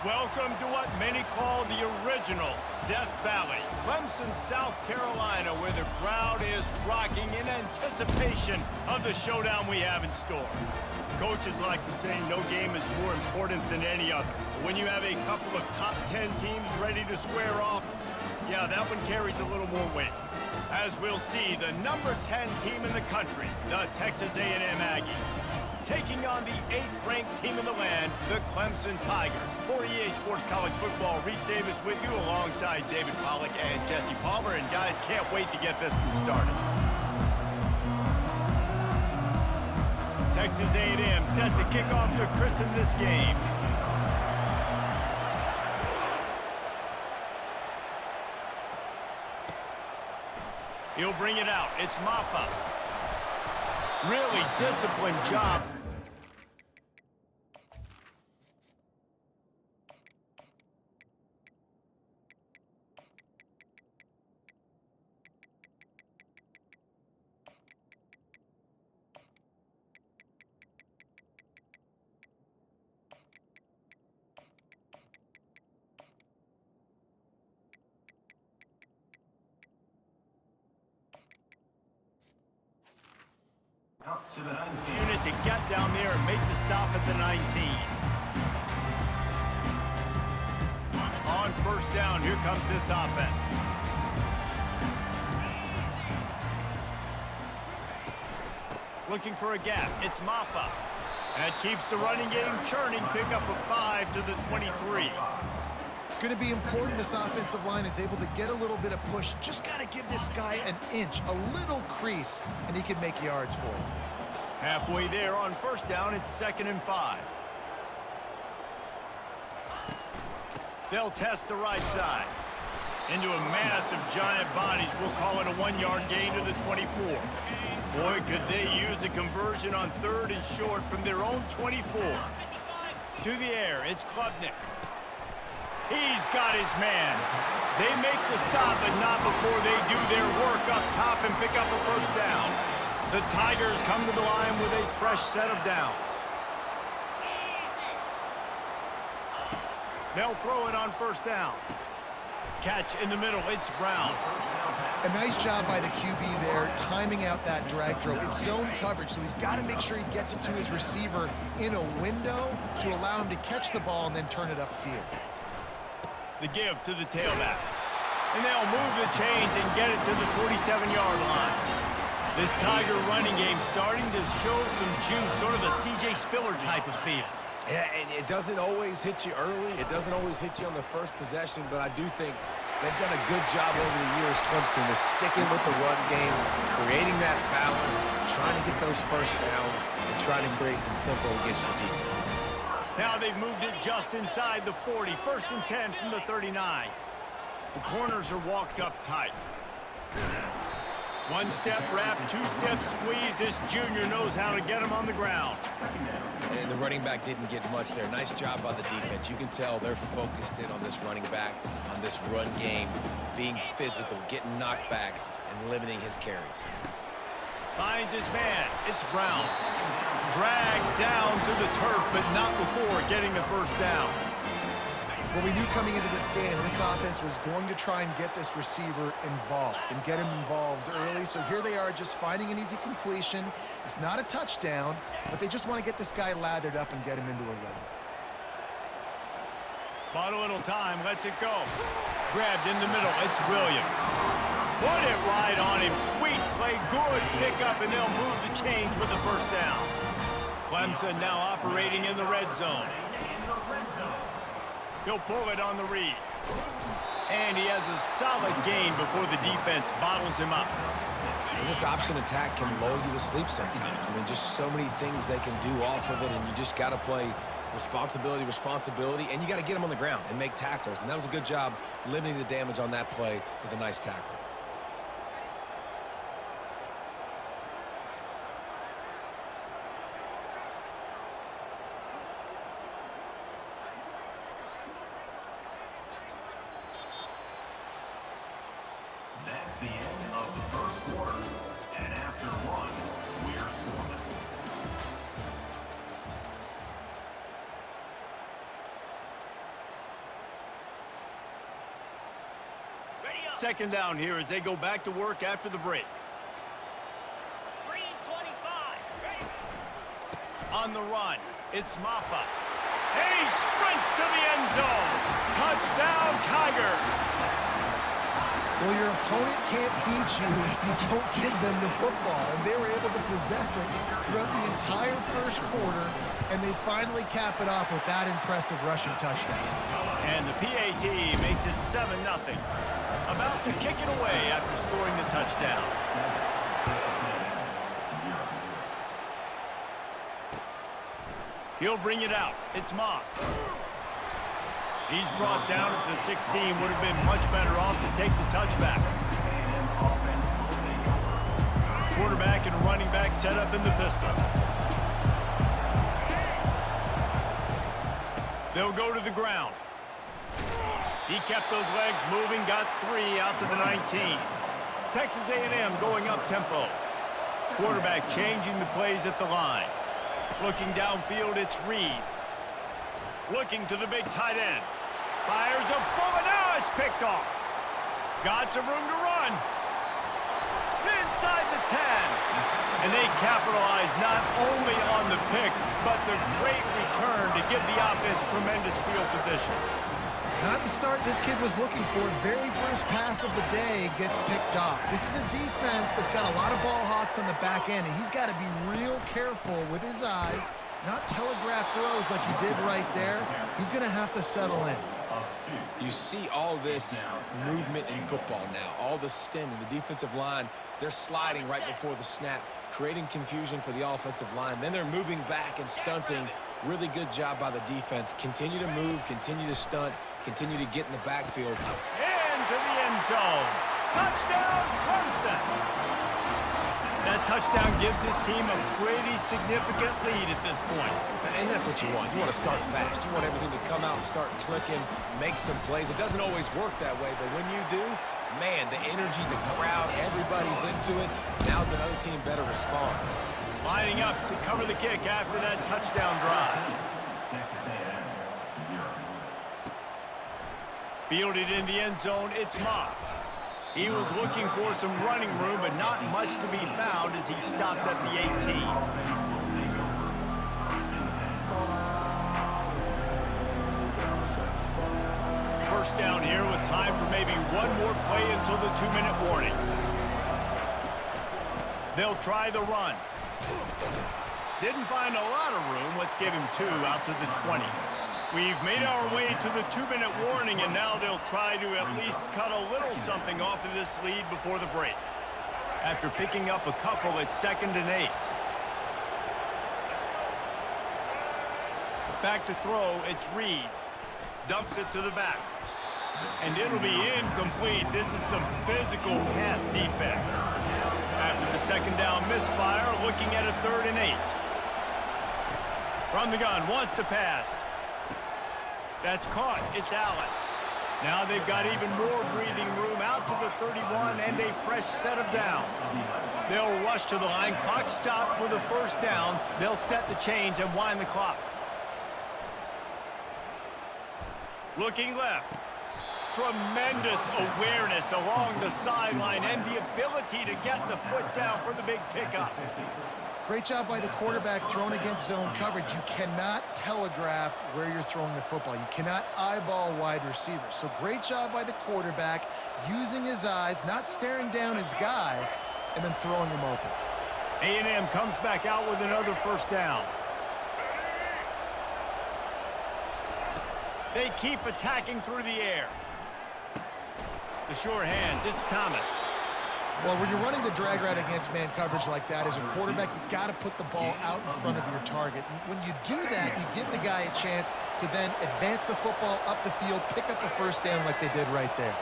Welcome to what many call the original Death Valley, Clemson, South Carolina, where the crowd is rocking in anticipation of the showdown we have in store. Coaches like to say no game is more important than any other. When you have a couple of top 10 teams ready to square off, yeah, that one carries a little more weight. As we'll see, the number 10 team in the country, the Texas A&M Aggies, taking on the 8th-ranked team in the land, the Clemson Tigers. For EA Sports College Football, Reese Davis with you alongside David Pollack and Jesse Palmer. And guys, can't wait to get this one started. Texas A&M set to kick off to christen this game. He'll bring it out. It's Maffa. Really disciplined job. Unit to get down there and make the stop at the 19. On first down, here comes this offense. Looking for a gap, it's Maffa. That keeps the running game churning, pick up a 5 to the 23. It's going to be important this offensive line is able to get a little bit of push. Just got to give this guy an inch, a little crease, and he can make yards for it. Halfway there on first down, it's 2nd and 5. They'll test the right side. Into a mass of giant bodies, we'll call it a 1-yard gain to the 24. Boy, could they use a conversion on 3rd and short from their own 24. To the air, it's Klubnik. He's got his man. They make the stop, but not before they do their work up top and pick up a first down. The Tigers come to the line with a fresh set of downs. They'll throw it on first down. Catch in the middle, it's Brown. A nice job by the QB there, timing out that drag throw. It's zone coverage, so he's got to make sure he gets it to his receiver in a window to allow him to catch the ball and then turn it upfield. The give to the tailback. And they'll move the chains and get it to the 47-yard line. This Tiger running game starting to show some juice, sort of a C.J. Spiller type of feel. Yeah, and it doesn't always hit you early. It doesn't always hit you on the first possession, but I do think they've done a good job over the years, Clemson, with sticking with the run game, creating that balance, trying to get those first downs, and trying to create some tempo against your defense. Now they've moved it just inside the 40. 1st and 10 from the 39. The corners are walked up tight. 1-step wrap, 2-step squeeze. This junior knows how to get him on the ground. And the running back didn't get much there. Nice job by the defense. You can tell they're focused in on this running back, on this run game, being physical, getting knockbacks, and limiting his carries. Finds his man. It's Brown. Dragged down to the turf, but not before getting the first down. Well, we knew coming into this game, this offense was going to try and get this receiver involved and get him involved early. So here they are just finding an easy completion. It's not a touchdown, but they just want to get this guy lathered up and get him into a run. Bought a little time, lets it go. Grabbed in the middle, it's Williams. Put it right on him. Sweet play, good pickup, and they'll move the chains with the first down. Clemson now operating in the red zone. He'll pull it on the read. And he has a solid gain before the defense bottles him up. And this option attack can lull you to sleep sometimes. I mean, just so many things they can do off of it, and you just got to play responsibility, and you got to get them on the ground and make tackles. And that was a good job limiting the damage on that play with a nice tackle. That's the end of the first quarter. And after one, we're scoreless. Second down here as they go back to work after the break. 3:25. On the run, it's Maffa. And he sprints to the end zone. Touchdown, Tigers. Well, your opponent can't beat you if you don't give them the football. And they were able to possess it throughout the entire first quarter, and they finally cap it off with that impressive rushing touchdown. And the PAT makes it 7-0. About to kick it away after scoring the touchdown. He'll bring it out. It's Moss. He's brought down at the 16. Would have been much better off to take the touchback. Quarterback and running back set up in the pistol. They'll go to the ground. He kept those legs moving, got 3 out to the 19. Texas A&M going up tempo. Quarterback changing the plays at the line. Looking downfield, it's Reed. Looking to the big tight end. Fires a bullet. Now it's picked off. Got some room to run. Inside the 10. And they capitalize not only on the pick, but the great return to give the offense tremendous field position. Not the start this kid was looking for. Very first pass of the day gets picked off. This is a defense that's got a lot of ball hawks on the back end, and he's got to be real careful with his eyes, not telegraph throws like he did right there. He's going to have to settle in. You see all this movement in football now, all the stemming, the defensive line, they're sliding right before the snap, creating confusion for the offensive line. Then they're moving back and stunting. Really good job by the defense. Continue to move, continue to stunt, continue to get in the backfield. Into the end zone. Touchdown, Clemson. That touchdown gives his team a pretty significant lead at this point. And that's what you want. You want to start fast. You want everything to come out and start clicking, make some plays. It doesn't always work that way, but when you do, man, the energy, the crowd, everybody's into it. Now the other team better respond. Lining up to cover the kick after that touchdown drive. Fielded in the end zone, it's Moss. He was looking for some running room, but not much to be found as he stopped at the 18. First down here with time for maybe one more play until the 2-minute warning. They'll try the run. Didn't find a lot of room. Let's give him 2 out to the 20. We've made our way to the 2-minute warning, and now they'll try to at least cut a little something off of this lead before the break. After picking up a couple, it's 2nd and 8. Back to throw, it's Reed. Dumps it to the back. And it'll be incomplete. This is some physical pass defense. After the 2nd down misfire, looking at a 3rd and 8. From the gun, wants to pass. That's caught. It's Allen. Now they've got even more breathing room out to the 31 and a fresh set of downs. They'll rush to the line. Clock stopped for the 1st down. They'll set the chains and wind the clock. Looking left. Tremendous awareness along the sideline and the ability to get the foot down for the big pickup. Great job by the quarterback thrown against zone coverage. You cannot telegraph where you're throwing the football. You cannot eyeball wide receivers. So great job by the quarterback using his eyes, not staring down his guy, and then throwing him open. A&M comes back out with another 1st down. They keep attacking through the air. The sure hands, it's Thomas. Well, when you're running the drag route against man coverage like that, as a quarterback, you got to put the ball out in front of your target. When you do that, you give the guy a chance to then advance the football up the field, pick up a 1st down like they did right there.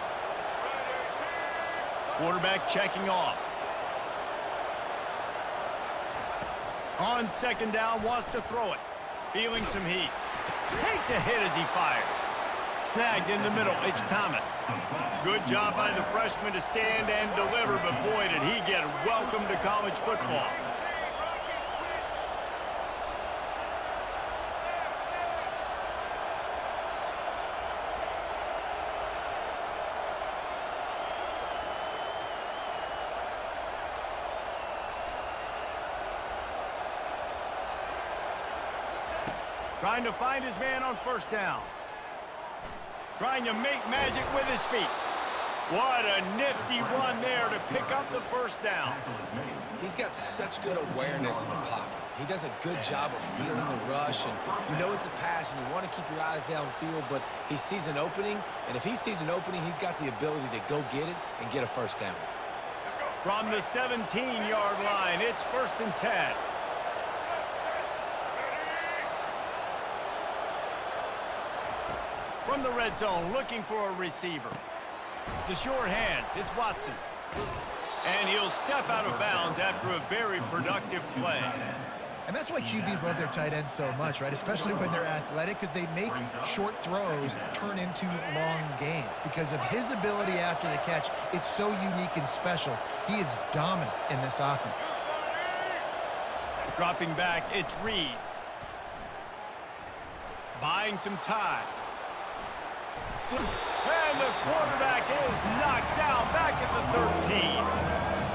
Quarterback checking off. On 2nd down, wants to throw it. Feeling some heat. Takes a hit as he fires. Snagged in the middle, it's Thomas. Good job by the freshman to stand and deliver, but boy, did he get welcome to college football. Trying to find his man on first down. Trying to make magic with his feet. What a nifty run there to pick up the first down. He's got such good awareness in the pocket. He does a good job of feeling the rush, and you know it's a pass, and you want to keep your eyes downfield, but he sees an opening, and if he sees an opening, he's got the ability to go get it and get a first down. From the 17-yard line, it's 1st and 10. From the red zone, looking for a receiver. The short hands, it's Watson. And he'll step out of bounds after a very productive play. And that's why QBs love their tight ends so much, right? Especially when they're athletic, because they make short throws turn into long gains. Because of his ability after the catch, it's so unique and special. He is dominant in this offense. Dropping back, it's Reed. Buying some time. And the quarterback is knocked down back at the 13.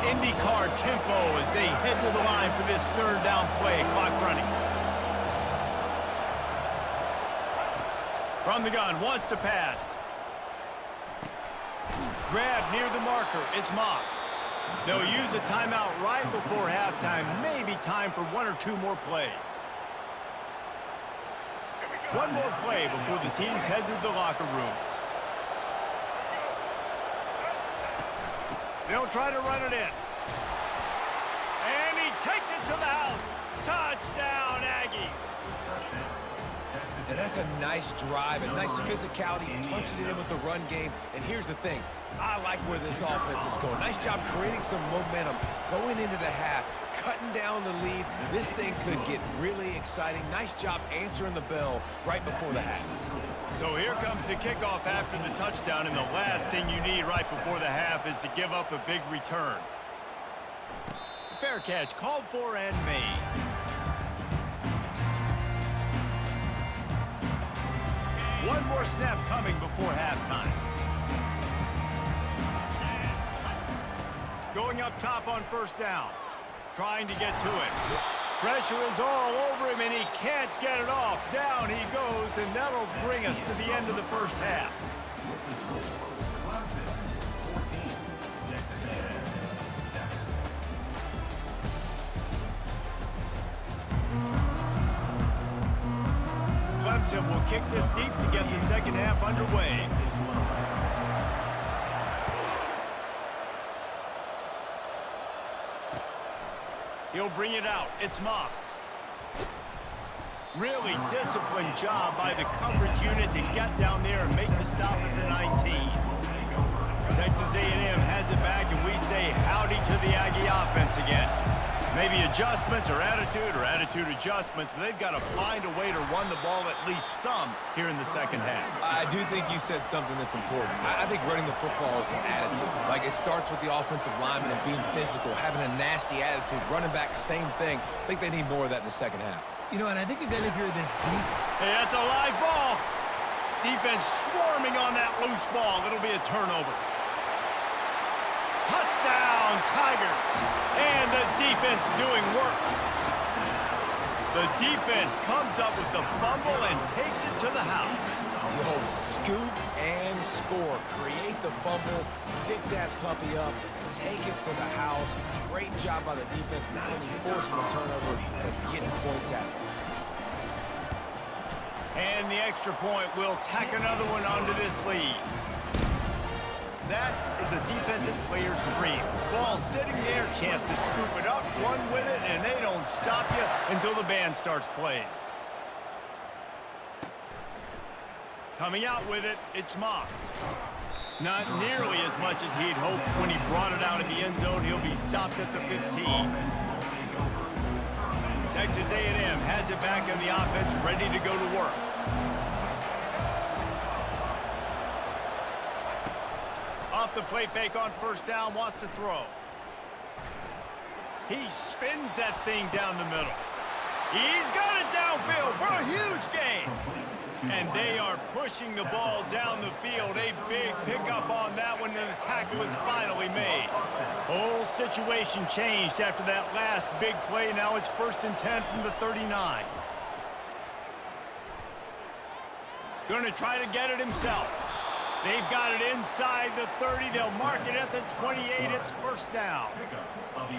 IndyCar tempo as they head to the line for this 3rd down play. Clock running. From the gun, wants to pass. Grab near the marker, it's Moss. They'll use a timeout right before halftime. Maybe time for 1 or 2 more plays. One more play before the teams head to the locker rooms. They'll try to run it in. And he takes it to the house. Touchdown, Aggies. And that's a nice drive, a nice physicality, punching it in with the run game. And here's the thing. I like where this offense is going. Nice job creating some momentum, going into the half, cutting down the lead. This thing could get really exciting. Nice job answering the bell right before the half. So here comes the kickoff after the touchdown, and the last thing you need right before the half is to give up a big return. Fair catch, called for and made. One more snap coming before halftime. Going up top on first down. Trying to get to it. Pressure is all over him, and he can't get it off. Down he goes, and that'll bring us to the end of the first half. Clemson will kick this deep to get the second half underway. He'll bring it out. It's Moss. Really disciplined job by the coverage unit to get down there and make the stop at the 19. Texas A&M has it back, and we say howdy to the Aggie offense again. Maybe adjustments or attitude adjustments, but they've got to find a way to run the ball at least some here in the second half. I do think you said something that's important. I think running the football is an attitude. Like, it starts with the offensive lineman and being physical, having a nasty attitude. Running back, same thing. I think they need more of that in the second half. You know, and I think again, if you're this deep... Hey, that's a live ball. Defense swarming on that loose ball. It'll be a turnover. Touchdown, Tigers. And the defense doing work. The defense comes up with the fumble and takes it to the house. The old scoop and score. Create the fumble, pick that puppy up, take it to the house. Great job by the defense, not only forcing the turnover, but getting points out of it. And the extra point will tack another one onto this lead. That is a defensive player's dream. Ball sitting there, chance to scoop it up, run with it, and they don't stop you until the band starts playing. Coming out with it, it's Moss. Not nearly as much as he'd hoped when he brought it out in the end zone. He'll be stopped at the 15. Texas A&M has it back on the offense, ready to go to work. Off the play fake on first down, wants to throw. He spins that thing down the middle. He's got it downfield for a huge gain. And they are pushing the ball down the field. A big pickup on that one, and the tackle is finally made. Whole situation changed after that last big play. Now it's 1st and 10 from the 39. Gonna try to get it himself. They've got it inside the 30. They'll mark it at the 28. It's first down.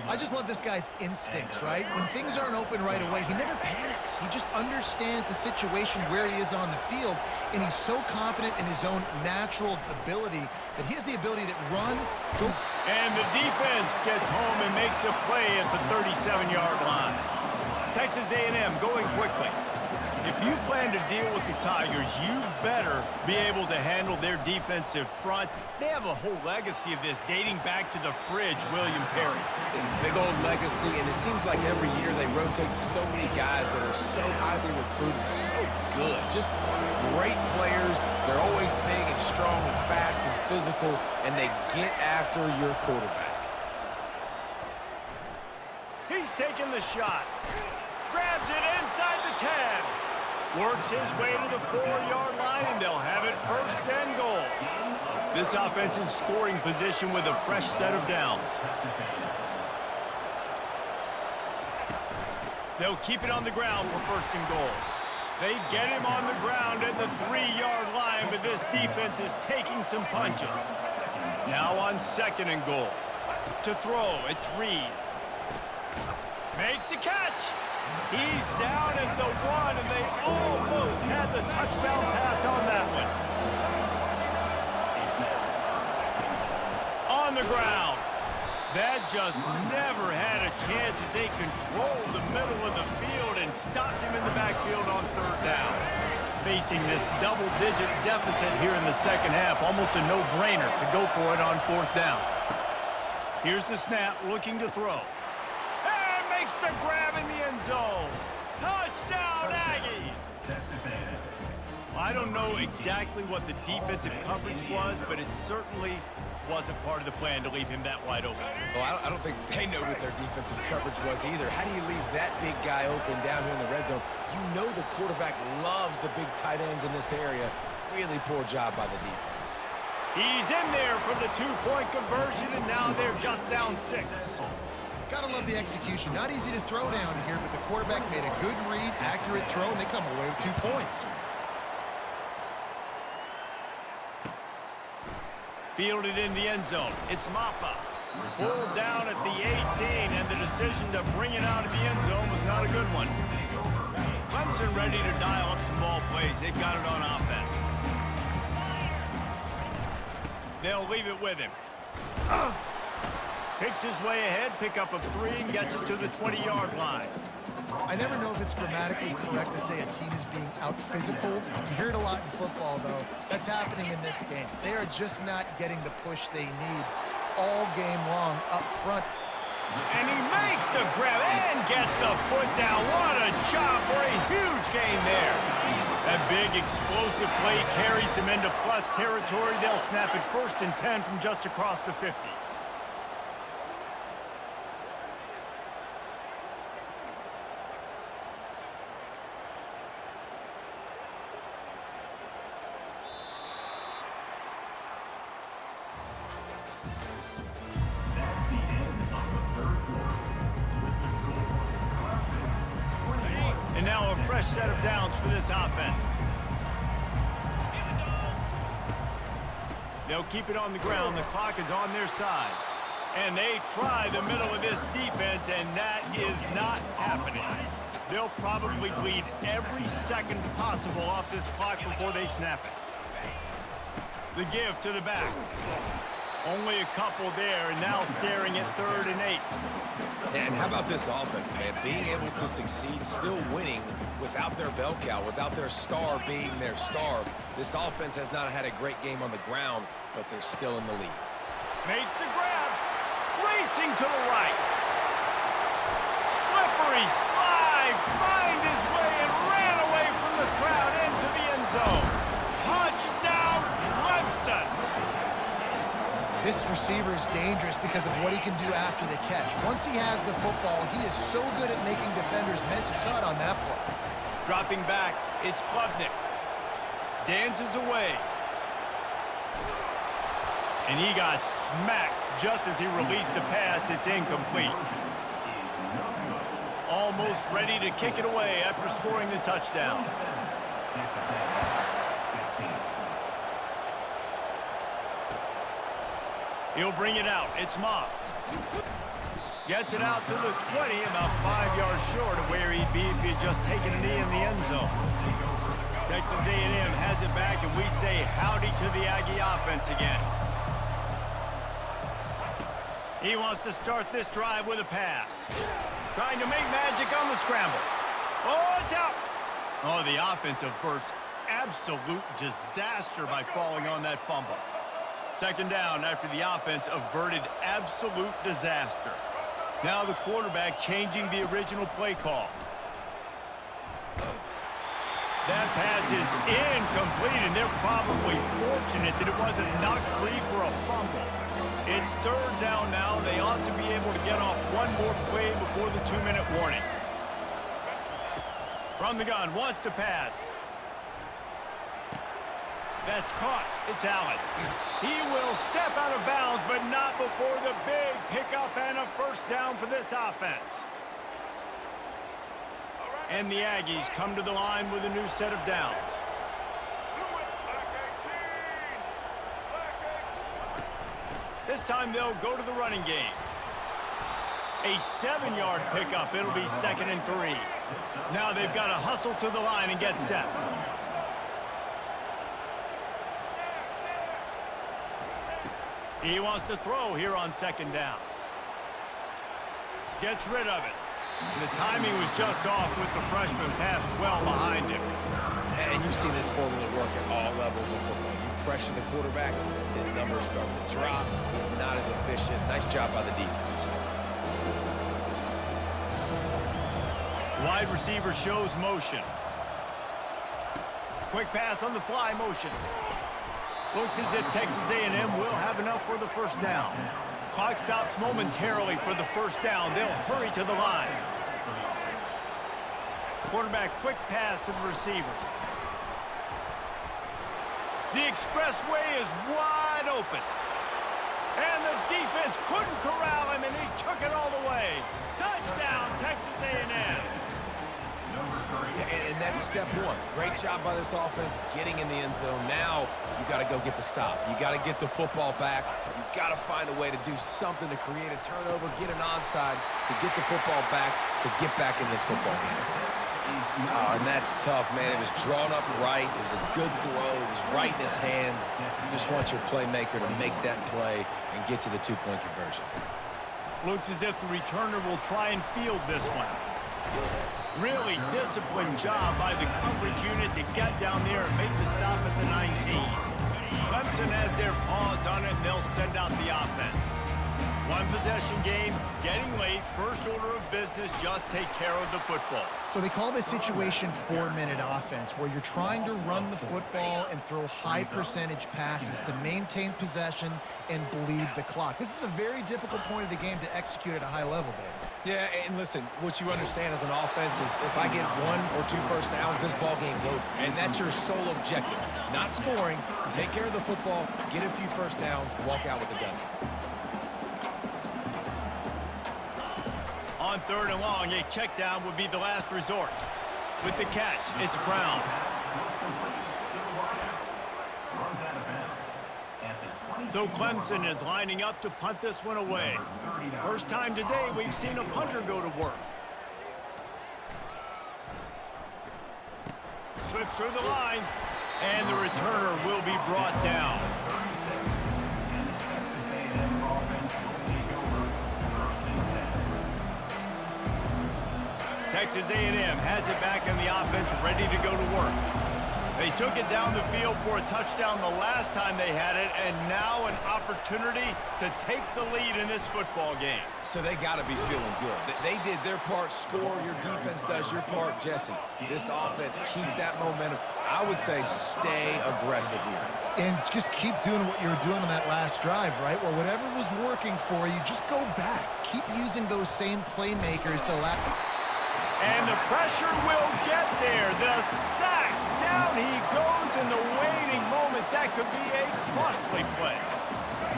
I just love this guy's instincts, right? When things aren't open right away, he never panics. He just understands the situation where he is on the field, and he's so confident in his own natural ability that he has the ability to run, go. And the defense gets home and makes a play at the 37-yard line. Texas A&M going quickly. If you plan to deal with the Tigers, you better be able to handle their defensive front. They have a whole legacy of this dating back to the fridge, William Perry. Big old legacy, and it seems like every year they rotate so many guys that are so highly recruited, so good. Just great players. They're always big and strong and fast and physical, and they get after your quarterback. He's taking the shot. Grabs it inside the 10. Works his way to the 4-yard line, and they'll have it first and goal. This offense in scoring position with a fresh set of downs. They'll keep it on the ground for first and goal. They get him on the ground at the 3-yard line, but this defense is taking some punches. Now on second and goal. To throw, it's Reed. Makes the catch. He's down at the 1, and they almost had the touchdown pass on that one. On the ground. That just never had a chance as they controlled the middle of the field and stopped him in the backfield on third down. Facing this double-digit deficit here in the second half, almost a no-brainer to go for it on fourth down. Here's the snap, looking to throw. Makes the grab in the end zone. Touchdown, Aggies! I don't know exactly what the defensive coverage was, but it certainly wasn't part of the plan to leave him that wide open. Well, I don't think they know what their defensive coverage was either. How do you leave that big guy open down here in the red zone? You know the quarterback loves the big tight ends in this area. Really poor job by the defense. He's in there for the two-point conversion, and now they're just down 6. Gotta love the execution. Not easy to throw down here, but the quarterback made a good read, accurate throw, and they come away with 2 points. Fielded in the end zone. It's Maffa. Pulled down at the 18, and the decision to bring it out of the end zone was not a good one. Clemson ready to dial up some ball plays. They've got it on offense. They'll leave it with him. Picks his way ahead, pick up of 3, and gets it to the 20-yard line. I never know if it's grammatically correct to say a team is being out-physicaled. You hear it a lot in football, though. That's happening in this game. They are just not getting the push they need all game long up front. And he makes the grab and gets the foot down. What a job for a huge gain there. That big explosive play carries them into plus territory. They'll snap it first and 10 from just across the 50. And now a fresh set of downs for this offense. They'll keep it on the ground. The clock is on their side. And they try the middle of this defense, and that is not happening. They'll probably bleed every second possible off this clock before they snap it. The give to the back. Only a couple there, and now staring at 3rd and 8. And how about this offense, man? Being able to succeed, still winning without their bell cow, without their star being their star. This offense has not had a great game on the ground, but they're still in the lead. Makes the grab. Racing to the right. Slippery slide. Find his way and ran away from the crowd into the end zone. Touchdown, Clemson. This receiver is dangerous because of what he can do after the catch. Once he has the football, he is so good at making defenders miss. You saw it on that play. Dropping back, it's Klubnik. Dances away. And he got smacked just as he released the pass. It's incomplete. Almost ready to kick it away after scoring the touchdown. He'll bring it out. It's Moss. Gets it out to the 20, about 5 yards short of where he'd be if he had just taken a knee in the end zone. Texas A&M has it back, and we say howdy to the Aggie offense again. He wants to start this drive with a pass. Trying to make magic on the scramble. Oh, it's out. Oh, the offense averts absolute disaster by falling on that fumble. Second down after the offense averted absolute disaster. Now the quarterback changing the original play call. That pass is incomplete, and they're probably fortunate that it wasn't knocked free for a fumble. It's third down now. They ought to be able to get off one more play before the 2-minute warning. From the gun, wants to pass. That's caught. It's Allen. He will step out of bounds, but not before the big pickup and a first down for this offense. And the Aggies come to the line with a new set of downs. This time they'll go to the running game. A 7-yard pickup. It'll be 2nd and 3. Now they've got to hustle to the line and get set. He wants to throw here on 2nd down. Gets rid of it. The timing was just off with the freshman pass well behind him. And you've seen this formula work at all levels of football. You pressure the quarterback, his numbers start to drop. He's not as efficient. Nice job by the defense. Wide receiver shows motion. Quick pass on the fly motion. Looks as if Texas A&M will have enough for the first down. Clock stops momentarily for the first down. They'll hurry to the line. Quarterback quick pass to the receiver. The expressway is wide open. And the defense couldn't corral him, and he took it all the way. Touchdown, Texas A&M. Yeah, and that's step one. Great job by this offense getting in the end zone. Now you got to go get the stop. You got to get the football back. You got to find a way to do something to create a turnover, get an onside, to get the football back, to get back in this football game. Oh, and that's tough, man. It was drawn up right. It was a good throw. It was right in his hands. You just want your playmaker to make that play and get to the two-point conversion. Looks as if the returner will try and field this one. Really disciplined job by the coverage unit to get down there and make the stop at the 19. Clemson has their paws on it, and they'll send out the offense. One possession game, getting late, first order of business, just take care of the football. So they call this situation 4-minute offense, where you're trying to run the football and throw high percentage passes to maintain possession and bleed the clock. This is a very difficult point of the game to execute at a high level, David. Yeah, and listen, what you understand as an offense is if I get 1 or 2 first downs, this ball game's over. And that's your sole objective. Not scoring, take care of the football, get a few first downs, walk out with a gun. On 3rd and long, a check down would be the last resort. With the catch, it's Brown. So Clemson is lining up to punt this one away. First time today we've seen a punter go to work. Slips through the line, and the returner will be brought down. Texas A&M has it back in the offense, ready to go to work. They took it down the field for a touchdown the last time they had it, and now an opportunity to take the lead in this football game. So they got to be feeling good. They did their part, score. Your defense does your part, Jesse. This offense, keep that momentum. I would say stay aggressive here. And just keep doing what you were doing on that last drive, right? Well, whatever was working for you, just go back. Keep using those same playmakers to allow... And the pressure will get there. The sack. Down he goes in the waiting moments. That could be a costly play.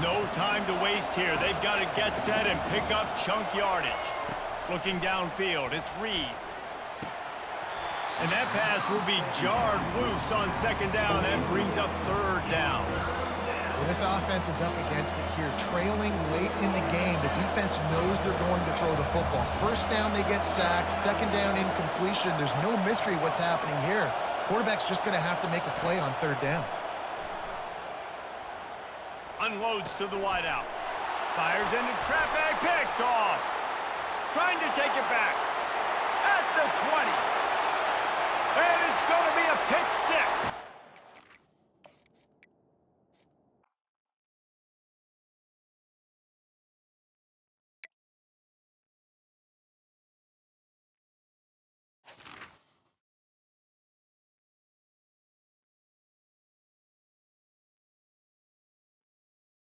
No time to waste here. They've got to get set and pick up chunk yardage. Looking downfield, it's Reed. And that pass will be jarred loose on 2nd down. That brings up 3rd down. Well, this offense is up against it here, trailing late in the game. The defense knows they're going to throw the football. First down, they get sacked. Second down, incompletion. There's no mystery what's happening here. Quarterback's just going to have to make a play on third down. Unloads to the wideout. Fires into traffic. Picked off. Trying to take it back. At the 20. And it's going to be a pick six.